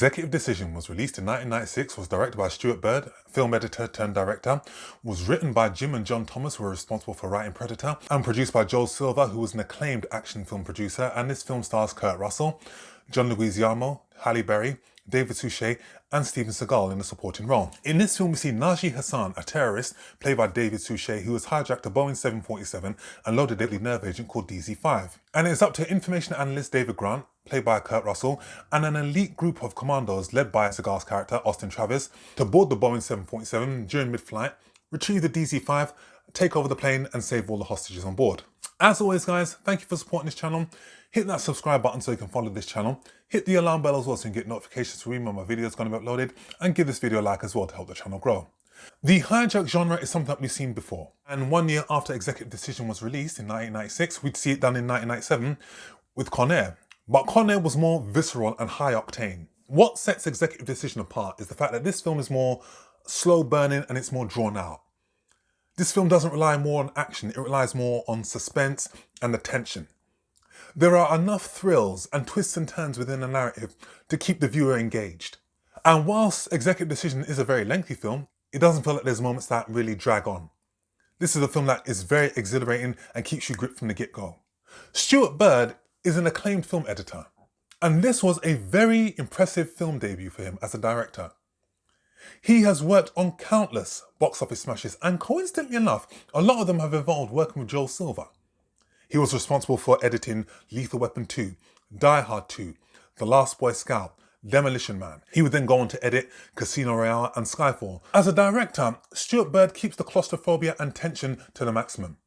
Executive Decision was released in 1996, was directed by Stuart Byrd, film editor turned director, was written by Jim and John Thomas, who were responsible for writing Predator, and produced by Joel Silver, who was an acclaimed action film producer, and this film stars Kurt Russell, John Leguizamo, Halle Berry, David Suchet, and Steven Seagal in the supporting role. In this film we see Najee Hassan, a terrorist played by David Suchet, who has hijacked a Boeing 747 and loaded a deadly nerve agent called DC-5. And it's up to information analyst David Grant, played by Kurt Russell, and an elite group of commandos led by Seagal's character, Austin Travers, to board the Boeing 747 during mid-flight, retrieve the DC-5, take over the plane and save all the hostages on board. As always guys, thank you for supporting this channel. Hit that subscribe button so you can follow this channel. Hit the alarm bell as well so you can get notifications for when my videos are going to be uploaded, and give this video a like as well to help the channel grow. The hijack genre is something that we've seen before, and 1 year after Executive Decision was released in 1996, we'd see it done in 1997 with Con Air. But Con Air was more visceral and high octane. What sets Executive Decision apart is the fact that this film is more slow burning and it's more drawn out. This film doesn't rely more on action, it relies more on suspense and the tension. There are enough thrills and twists and turns within the narrative to keep the viewer engaged. And whilst Executive Decision is a very lengthy film, it doesn't feel like there's moments that really drag on. This is a film that is very exhilarating and keeps you gripped from the get-go. Stuart Byrd is an acclaimed film editor, and this was a very impressive film debut for him as a director. He has worked on countless box office smashes, and coincidentally enough, a lot of them have involved working with Joel Silver. He was responsible for editing Lethal Weapon 2, Die Hard 2, The Last Boy Scout, Demolition Man. He would then go on to edit Casino Royale and Skyfall. As a director, Stuart Byrd keeps the claustrophobia and tension to the maximum.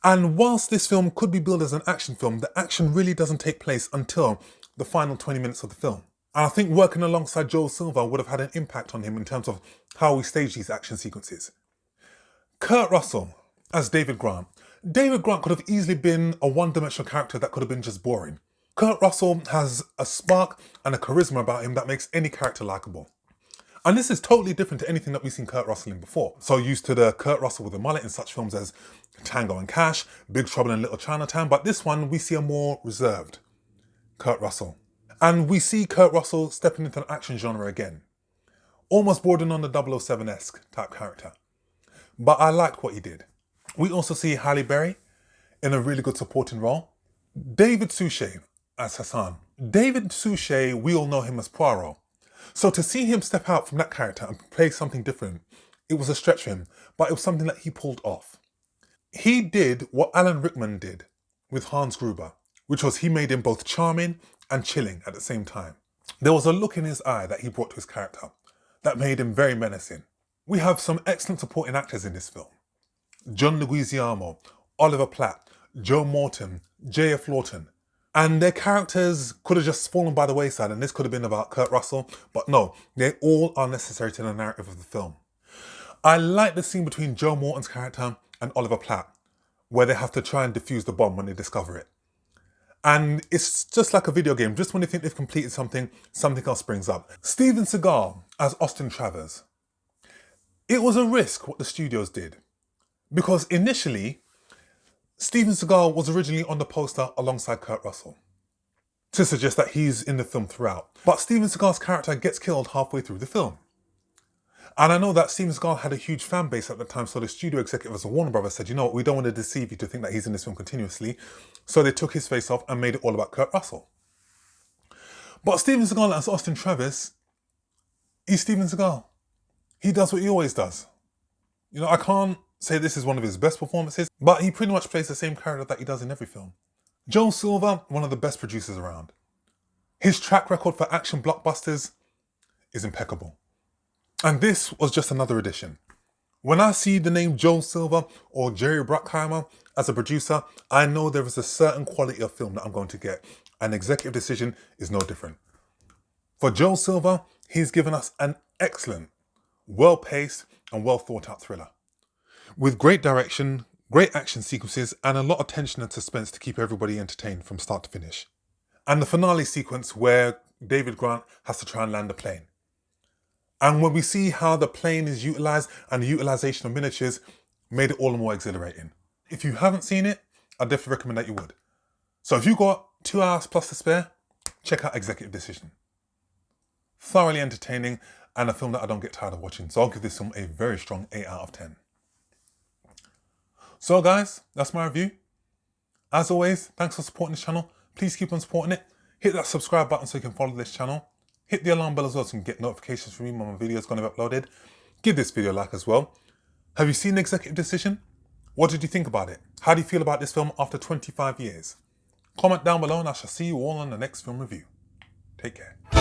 And whilst this film could be billed as an action film, the action really doesn't take place until the final 20 minutes of the film. And I think working alongside Joel Silver would have had an impact on him in terms of how we stage these action sequences. Kurt Russell as David Grant. David Grant could have easily been a one-dimensional character that could have been just boring. Kurt Russell has a spark and a charisma about him that makes any character likable. And this is totally different to anything that we've seen Kurt Russell in before. So used to the Kurt Russell with a mullet in such films as Tango and Cash, Big Trouble in Little Chinatown, but this one we see a more reserved Kurt Russell. And we see Kurt Russell stepping into the action genre again. Almost bordering on the 007-esque type character. But I liked what he did. We also see Halle Berry in a really good supporting role. David Suchet as Hassan. David Suchet, we all know him as Poirot. So to see him step out from that character and play something different, it was a stretch for him, but it was something that he pulled off. He did what Alan Rickman did with Hans Gruber, which was he made him both charming and chilling at the same time. There was a look in his eye that he brought to his character that made him very menacing. We have some excellent supporting actors in this film. John Leguizamo, Oliver Platt, Joe Morton, J.F. Lawton. And their characters could have just fallen by the wayside, and this could have been about Kurt Russell, but no, they all are necessary to the narrative of the film. I like the scene between Joe Morton's character and Oliver Platt, where they have to try and defuse the bomb when they discover it. And it's just like a video game, just when they think they've completed something, something else springs up. Steven Seagal as Austin Travers. It was a risk what the studios did, because initially, Steven Seagal was originally on the poster alongside Kurt Russell to suggest that he's in the film throughout. But Steven Seagal's character gets killed halfway through the film. And I know that Steven Seagal had a huge fan base at the time, so the studio executives of Warner Brothers said, you know what, we don't want to deceive you to think that he's in this film continuously. So they took his face off and made it all about Kurt Russell. But Steven Seagal as Austin Travers, he's Steven Seagal. He does what he always does. You know, I can't say this is one of his best performances, but he pretty much plays the same character that he does in every film. Joel Silver, one of the best producers around. His track record for action blockbusters is impeccable. And this was just another addition. When I see the name Joel Silver or Jerry Bruckheimer as a producer, I know there is a certain quality of film that I'm going to get, and Executive Decision is no different. For Joel Silver, he's given us an excellent, well-paced and well-thought-out thriller, with great direction, great action sequences, and a lot of tension and suspense to keep everybody entertained from start to finish. And the finale sequence where David Grant has to try and land the plane. And when we see how the plane is utilised and the utilisation of miniatures made it all the more exhilarating. If you haven't seen it, I definitely recommend that you would. So if you've got 2 hours plus to spare, check out Executive Decision. thoroughly entertaining, and a film that I don't get tired of watching. So I'll give this film a very strong 8 out of 10. So guys, that's my review. As always, thanks for supporting this channel. Please keep on supporting it. Hit that subscribe button so you can follow this channel. Hit the alarm bell as well so you can get notifications from me when my video is going to be uploaded. Give this video a like as well. Have you seen The Executive Decision? What did you think about it? How do you feel about this film after 25 years? Comment down below and I shall see you all on the next film review. Take care.